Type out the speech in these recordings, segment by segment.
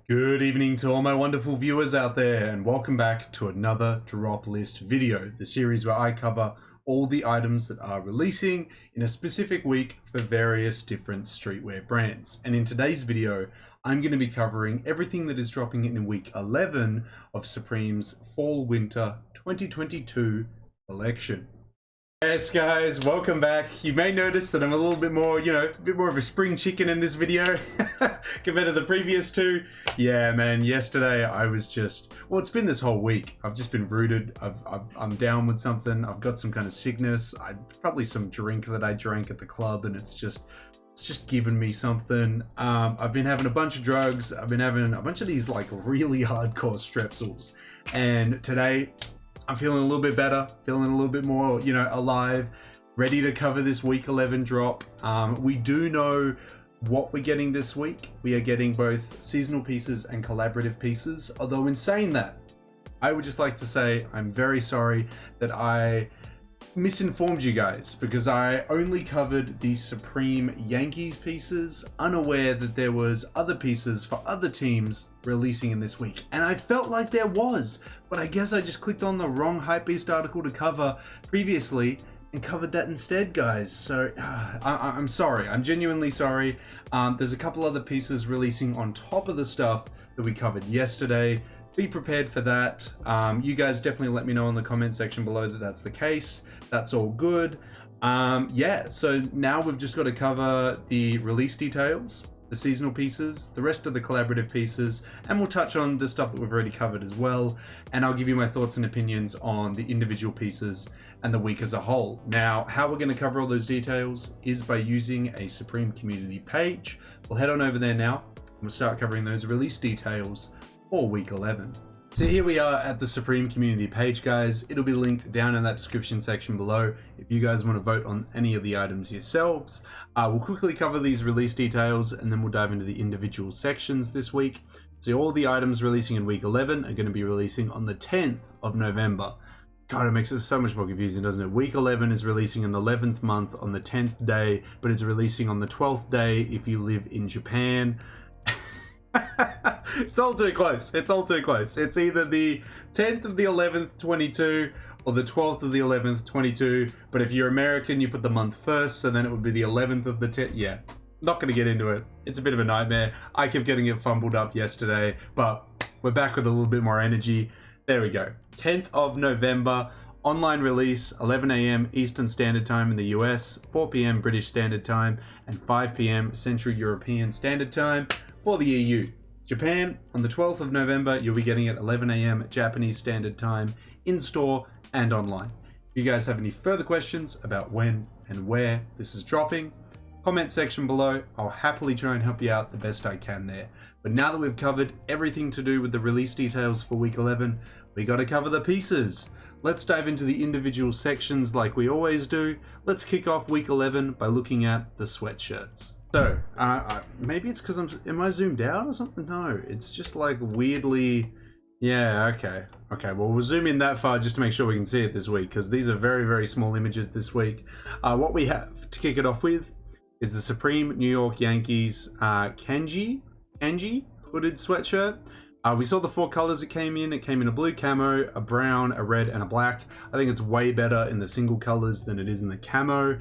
Good evening to all my wonderful viewers out there, and welcome back to another drop list video, the series where I cover all the items that are releasing in a specific week for various different streetwear brands. And in today's video, I'm going to be covering everything that is dropping in week 11 of Supreme's Fall Winter 2022 collection. Yes guys, welcome back. You may notice that I'm a little bit more, a bit more of a spring chicken in this video compared to the previous two. Yeah man, yesterday I was just, well, it's been this whole week. I've just been rooted. I'm down with something. I've got some kind of sickness. Probably some drink that I drank at the club, and it's just given me something. I've been having a bunch of drugs. I've been having a bunch of these like really hardcore strepsils, and today I'm feeling a little bit better, feeling a little bit more, alive, ready to cover this week 11 drop. We do know what we're getting this week. We are getting both seasonal pieces and collaborative pieces. Although in saying that, I would just like to say I'm very sorry that I misinformed you guys, because I only covered the Supreme Yankees pieces, unaware that there was other pieces for other teams releasing in this week. And I felt like there was, but I guess I just clicked on the wrong Hypebeast article to cover previously and covered that instead, guys. So I'm sorry. I'm genuinely sorry. There's a couple other pieces releasing on top of the stuff that we covered yesterday. Be prepared for that. You guys definitely let me know in the comment section below that that's the case. That's all good. Yeah, so now we've just got to cover the release details, the seasonal pieces, the rest of the collaborative pieces, and we'll touch on the stuff that we've already covered as well. And I'll give you my thoughts and opinions on the individual pieces and the week as a whole. Now, how we're going to cover all those details is by using a Supreme community page. We'll head on over there now and we'll start covering those release details for week 11. So here we are at the Supreme community page, guys. It'll be linked down in that description section below if you guys want to vote on any of the items yourselves. We'll quickly cover these release details and then we'll dive into the individual sections this week. So all the items releasing in week 11 are going to be releasing on the 10th of November. God, it makes it so much more confusing, doesn't it? Week 11 is releasing in the 11th month on the 10th day, but it's releasing on the 12th day if you live in Japan. It's all too close. It's all too close. It's either the 10th of the 11th, 22, or the 12th of the 11th, 22. But if you're American, you put the month first, so then it would be the 11th of the 10th. Yeah, not going to get into it. It's a bit of a nightmare. I kept getting it fumbled up yesterday, but we're back with a little bit more energy. There we go. 10th of November. Online release, 11 a.m. Eastern Standard Time in the US, 4 p.m. British Standard Time, and 5 p.m. Central European Standard Time for the EU. Japan, on the 12th of November, you'll be getting it 11 a.m. Japanese Standard Time in store and online. If you guys have any further questions about when and where this is dropping, comment section below. I'll happily try and help you out the best I can there. But now that we've covered everything to do with the release details for week 11, we got to cover the pieces. Let's dive into the individual sections like we always do. Let's kick off week 11 by looking at the sweatshirts. So, maybe it's because am I zoomed out or something? No, it's just like weirdly, yeah, okay. Okay, well, we'll zoom in that far just to make sure we can see it this week, because these are very, very small images this week. What we have to kick it off with is the Supreme New York Yankees Kanji hooded sweatshirt. We saw the 4 colors it came in. It came in a blue camo, a brown, a red, and a black. I think it's way better in the single colors than it is in the camo.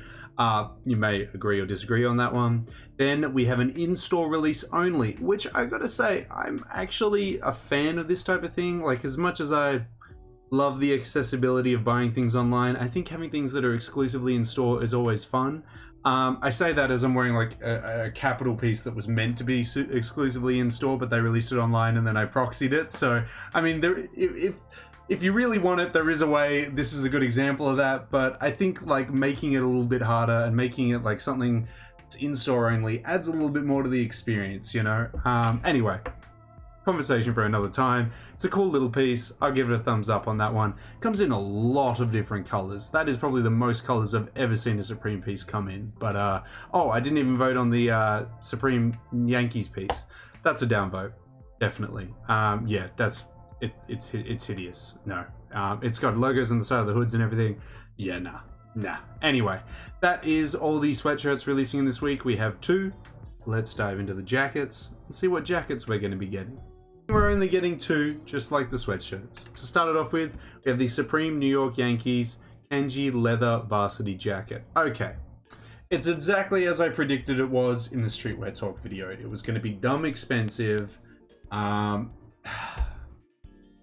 You may agree or disagree on that one. Then we have an in-store release only, which I gotta say, I'm actually a fan of this type of thing. Like, as much as I love the accessibility of buying things online, I think having things that are exclusively in store is always fun. I say that as I'm wearing like a Capital piece that was meant to be exclusively in store, but they released it online and then I proxied it. So, I mean, if you really want it, there is a way. This is a good example of that, but I think like making it a little bit harder and making it like something that's in store only adds a little bit more to the experience, Anyway, conversation for another time. It's a cool little piece. I'll give it a thumbs up on that one. Comes in a lot of different colors. That is probably the most colors I've ever seen a Supreme piece come in. But oh, I didn't even vote on the Supreme Yankees piece. That's a downvote, definitely. Yeah, it's hideous. No, it's got logos on the side of the hoods and everything. Yeah, nah. Anyway, that is all the sweatshirts releasing in this week. We have 2. Let's dive into the jackets. and see what jackets we're going to be getting. We're only getting 2, just like the sweatshirts. To start it off with, we have the Supreme New York Yankees Kanji leather varsity jacket. Okay, it's exactly as I predicted it was in the Streetwear Talk video. It was going to be dumb expensive.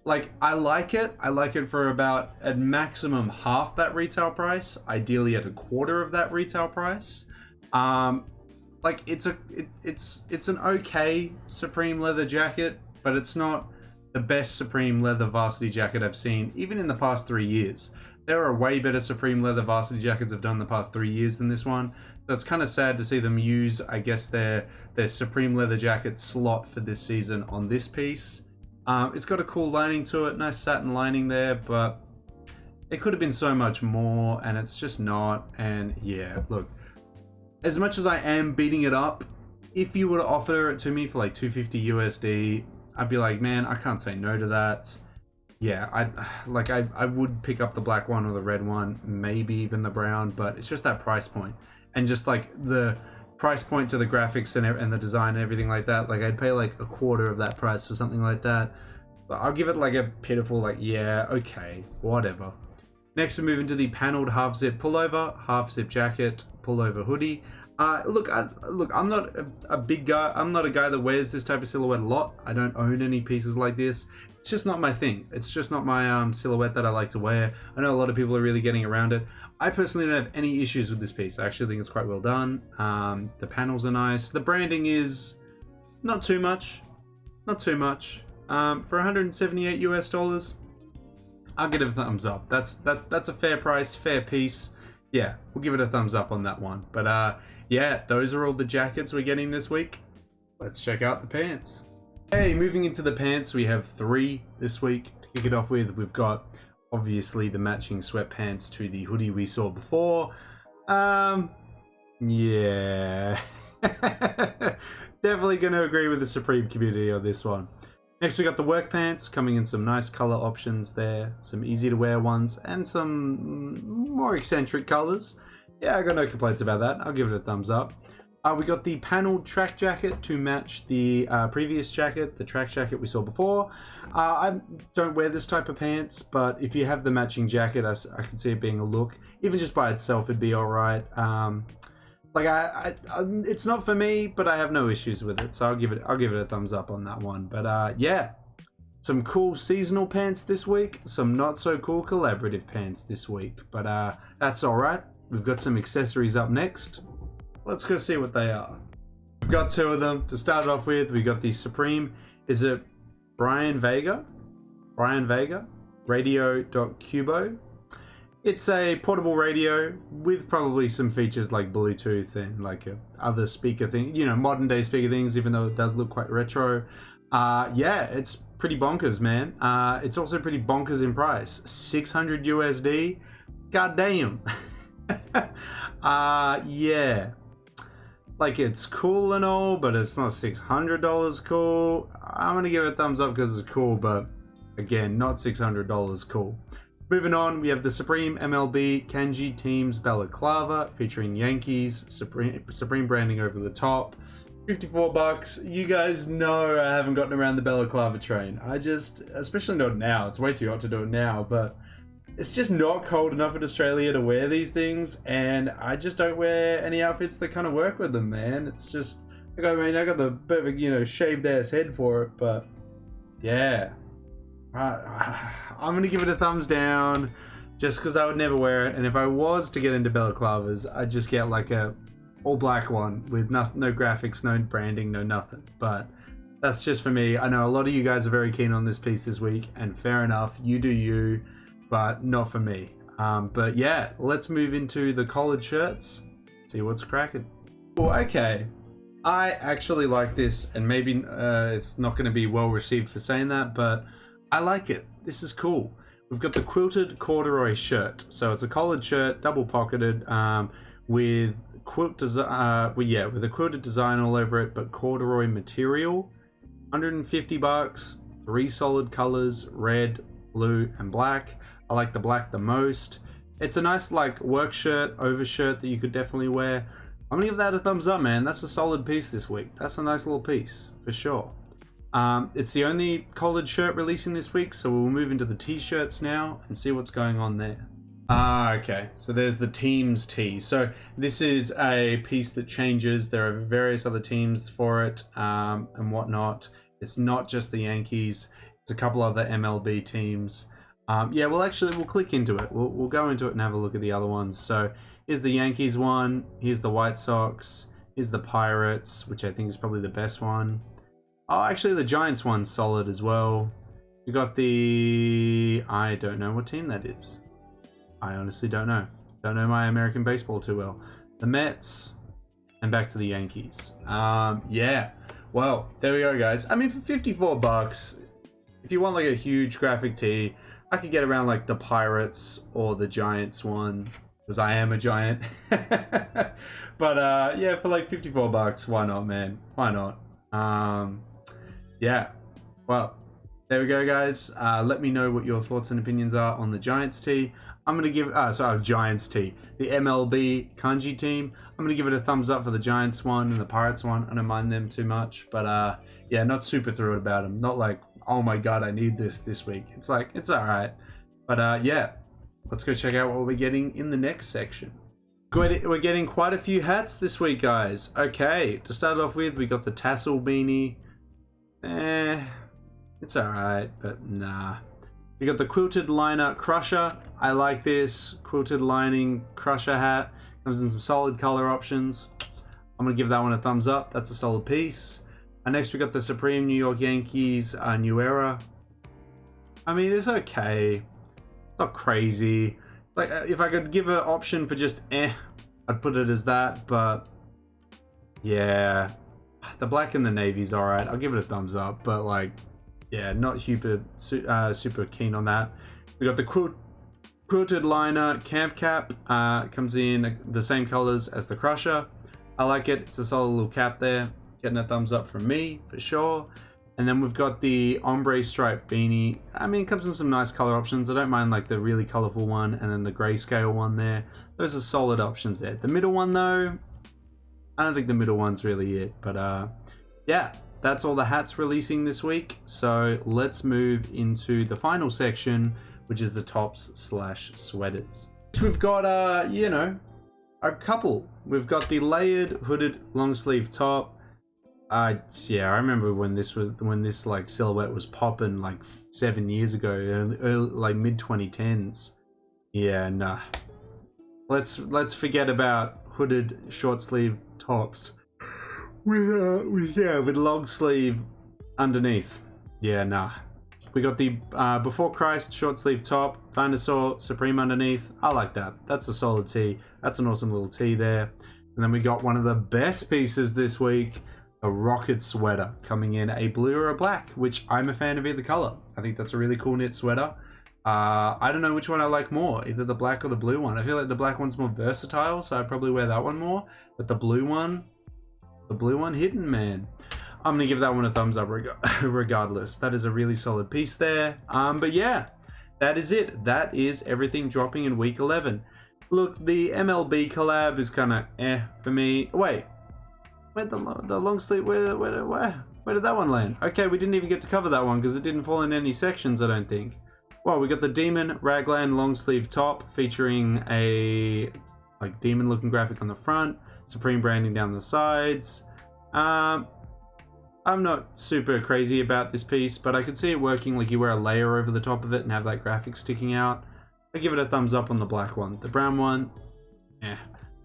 Like, I like it. I like it for about, at maximum, half that retail price. Ideally at a quarter of that retail price. Like, it's an okay Supreme leather jacket, but it's not the best Supreme leather varsity jacket I've seen, even in the past 3 years. There are way better Supreme leather varsity jackets I've done in the past 3 years than this one. So it's kind of sad to see them use, I guess, their Supreme leather jacket slot for this season on this piece. It's got a cool lining to it, nice satin lining there, but it could have been so much more, and it's just not. And yeah, look, as much as I am beating it up, if you were to offer it to me for like $250 USD, I'd be like, man, I can't say no to that. Yeah, I would pick up the black one or the red one, maybe even the brown, but it's just that price point. And just like the price point to the graphics and the design and everything like that, like I'd pay like a quarter of that price for something like that. But I'll give it like a pitiful, like, yeah, okay, whatever. Next we move into the paneled half zip pullover, half zip jacket, pullover hoodie. Look, I'm not a big guy. I'm not a guy that wears this type of silhouette a lot. I don't own any pieces like this. It's just not my thing. It's just not my silhouette that I like to wear. I know a lot of people are really getting around it. I personally don't have any issues with this piece. I actually think it's quite well done. The panels are nice. The branding is not too much. Not too much. For 178 US dollars, I'll give it a thumbs up. That's a fair price, fair piece. Yeah, we'll give it a thumbs up on that one. But yeah, those are all the jackets we're getting this week. Let's check out the pants. Hey, moving into the pants, we have 3 this week. To kick it off with, we've got obviously the matching sweatpants to the hoodie we saw before. Yeah. Definitely going to agree with the Supreme community on this one. Next, we got the work pants, coming in some nice color options there, some easy to wear ones, and some more eccentric colors. Yeah, I got no complaints about that. I'll give it a thumbs up. We got the paneled track jacket to match the previous jacket, the track jacket we saw before. I don't wear this type of pants, but if you have the matching jacket, I can see it being a look. Even just by itself, it'd be all right. Like it's not for me, but I have no issues with it, so I'll give it a thumbs up on that one. But yeah, some cool seasonal pants this week, some not so cool collaborative pants this week. But that's all right. We've got some accessories up next. Let's go see what they are. We've got 2 of them. To start off with, we got the Supreme. Is it Brian Vega? Radio.Cubo. It's a portable radio with probably some features like Bluetooth and like other speaker thing, you know, modern day speaker things, even though it does look quite retro. Yeah, it's pretty bonkers, man. It's also pretty bonkers in price. 600 USD. God damn. Yeah. Like, it's cool and all, but it's not $600 cool. I'm gonna give it a thumbs up because it's cool, but again, not $600 cool. Moving on, we have the Supreme MLB Kanji Teams Balaclava featuring Yankees, Supreme branding over the top. 54 bucks. You guys know I haven't gotten around the Balaclava train. Especially not now. It's way too hot to do it now, but it's just not cold enough in Australia to wear these things, and I just don't wear any outfits that kind of work with them, man. It's just, I got the perfect, you know, shaved ass head for it, but yeah. I'm gonna give it a thumbs down just because I would never wear it, and if I was to get into balaclavas, I'd just get like a all black one with no graphics, no branding, no nothing. But that's just for me. I know a lot of you guys are very keen on this piece this week, and fair enough, you do you, but not for me. But yeah, let's move into the collared shirts, see what's cracking. Oh, okay. I actually like this, and maybe it's not going to be well received for saying that, but I like it. This is cool. We've got the quilted corduroy shirt. So it's a collared shirt, double pocketed, with quilt design. With a quilted design all over it, but corduroy material. 150 bucks. 3 solid colors: red, blue, and black. I like the black the most. It's a nice like work shirt, overshirt that you could definitely wear. I'm gonna give that a thumbs up, man. That's a solid piece this week. That's a nice little piece for sure. It's the only collared shirt releasing this week, so we'll move into the t-shirts now and see what's going on there. Okay, so there's the teams tee. So this is a piece that changes. There are various other teams for it and whatnot. It's not just the Yankees. It's a couple other MLB teams. Yeah, we'll click into it. We'll go into it and have a look at the other ones. So here's the Yankees one. Here's the White Sox. Here's the Pirates, which I think is probably the best one. Oh, actually the Giants one's solid as well. We got the... I don't know what team that is. I honestly don't know. Don't know my American baseball too well. The Mets, and back to the Yankees. Yeah. Well, there we go, guys. I mean, for 54 bucks, if you want like a huge graphic tee, I could get around like the Pirates or the Giants one, because I am a Giant. But yeah, for like 54 bucks, why not, man? Why not? Yeah. Well, there we go, guys. Let me know what your thoughts and opinions are on the Giants tee. I'm going to give, Giants tee, the MLB kanji team. I'm going to give it a thumbs up for the Giants one and the Pirates one. I don't mind them too much, but yeah, not super thrilled about them. Not like, oh my God, I need this week. It's like, it's all right. But yeah, let's go check out what we're getting in the next section. We're getting quite a few hats this week, guys. Okay, to start off with, we got the tassel beanie. It's all right, but nah. We got the quilted liner crusher. I like this quilted lining crusher hat. Comes in some solid color options. I'm gonna give that one a thumbs up. That's a solid piece. And next we got the Supreme New York Yankees New Era. I mean, it's okay. It's not crazy. Like, if I could give an option for just I'd put it as that. But yeah, the black and the navy's all right. I'll give it a thumbs up. But like, yeah, not super keen on that. We got the quilted liner camp cap. Comes in the same colors as the crusher. I like it. It's a solid little cap there. Getting a thumbs up from me for sure. And then we've got the ombre stripe beanie. I mean, it comes in some nice color options. I don't mind like the really colorful one and then the grayscale one there. Those are solid options there. The middle one though, I don't think the middle one's really it. But yeah, that's all the hats releasing this week. So let's move into the final section, which is the tops/sweaters. So we've got, you know, a couple. We've got the layered hooded long sleeve top. Yeah, I remember when this like silhouette was popping like 7 years ago, early, like mid 2010s. Yeah, nah. Let's forget about hooded short sleeve tops with long sleeve underneath. Yeah, nah. We got the Before Christ short sleeve top, Dinosaur Supreme underneath. I like that. That's a solid tee. That's an awesome little tee there. And then we got one of the best pieces this week, a rocket sweater, coming in a blue or a black, which I'm a fan of either color. I think that's a really cool knit sweater. I don't know which one I like more, either the black or the blue one. I feel like the black one's more versatile, so I'd probably wear that one more. But the blue one hidden, man. I'm gonna give that one a thumbs up regardless. That is a really solid piece there. But yeah, that is it. That is everything dropping in week 11. Look, the MLB collab is kind of for me. Wait. Where'd the long sleeve, where did that one land? Okay, we didn't even get to cover that one because it didn't fall in any sections, I don't think. Well, we got the Demon Raglan long sleeve top featuring a like demon looking graphic on the front, Supreme branding down the sides. I'm not super crazy about this piece, but I could see it working like you wear a layer over the top of it and have that graphic sticking out. I give it a thumbs up on the black one. The brown one,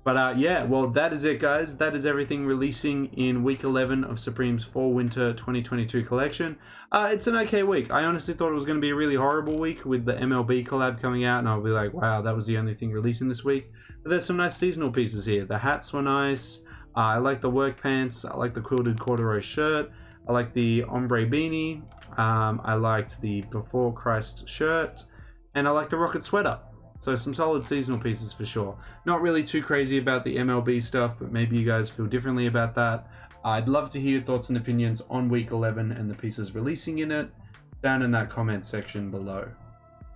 But yeah, well, that is it, guys. That is everything releasing in week 11 of Supreme's Fall/Winter 2022 collection. It's an okay week. I honestly thought it was going to be a really horrible week with the MLB collab coming out, and I'll be like, wow, that was the only thing releasing this week. But there's some nice seasonal pieces here. The hats were nice. I like the work pants. I like the quilted corduroy shirt. I like the ombre beanie. I liked the Before Christ shirt. And I like the rocket sweater. So some solid seasonal pieces for sure. Not really too crazy about the MLB stuff, but maybe you guys feel differently about that. I'd love to hear your thoughts and opinions on week 11 and the pieces releasing in it down in that comment section below.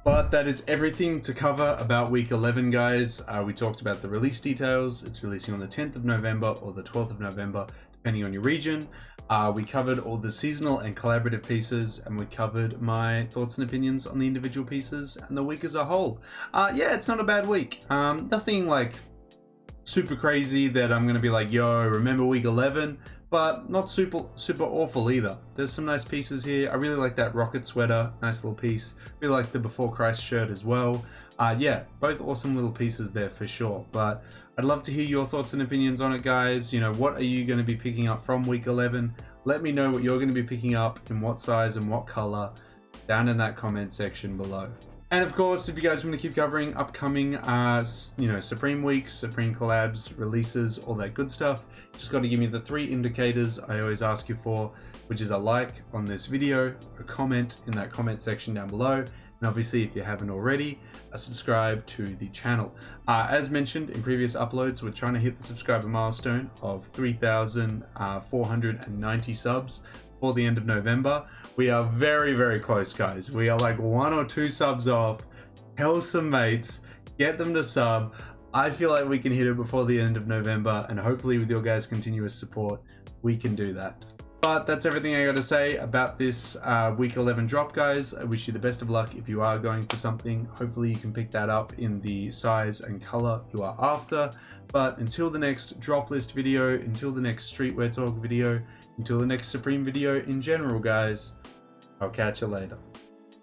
But that is everything to cover about week 11, guys. We talked about the release details. It's releasing on the 10th of November or the 12th of November, depending on your region. We covered all the seasonal and collaborative pieces, and we covered my thoughts and opinions on the individual pieces and the week as a whole. Yeah, it's not a bad week. Nothing like super crazy that I'm gonna be like, yo, remember week 11? But not super awful either. There's some nice pieces here. I really like that rocket sweater, nice little piece. Really like the Before Christ shirt as well. Yeah, both awesome little pieces there for sure. But I'd love to hear your thoughts and opinions on it, guys. You know, what are you going to be picking up from week 11? Let me know what you're going to be picking up, in what size and what color, down in that comment section below. And of course, if you guys want to keep covering upcoming, Supreme weeks, Supreme collabs, releases, all that good stuff, you just got to give me the 3 indicators I always ask you for, which is a like on this video, a comment in that comment section down below, and obviously, if you haven't already, a subscribe to the channel. As mentioned in previous uploads, we're trying to hit the subscriber milestone of 3,490 subs for the end of November. We are very, very close, guys. We are like 1 or 2 subs off. Tell some mates, get them to sub. I feel like we can hit it before the end of November, and hopefully with your guys' continuous support, we can do that. But that's everything I got to say about this week 11 drop, guys. I wish you the best of luck if you are going for something. Hopefully you can pick that up in the size and color you are after. But until the next drop list video, until the next streetwear talk video, until the next Supreme video in general, guys, I'll catch you later.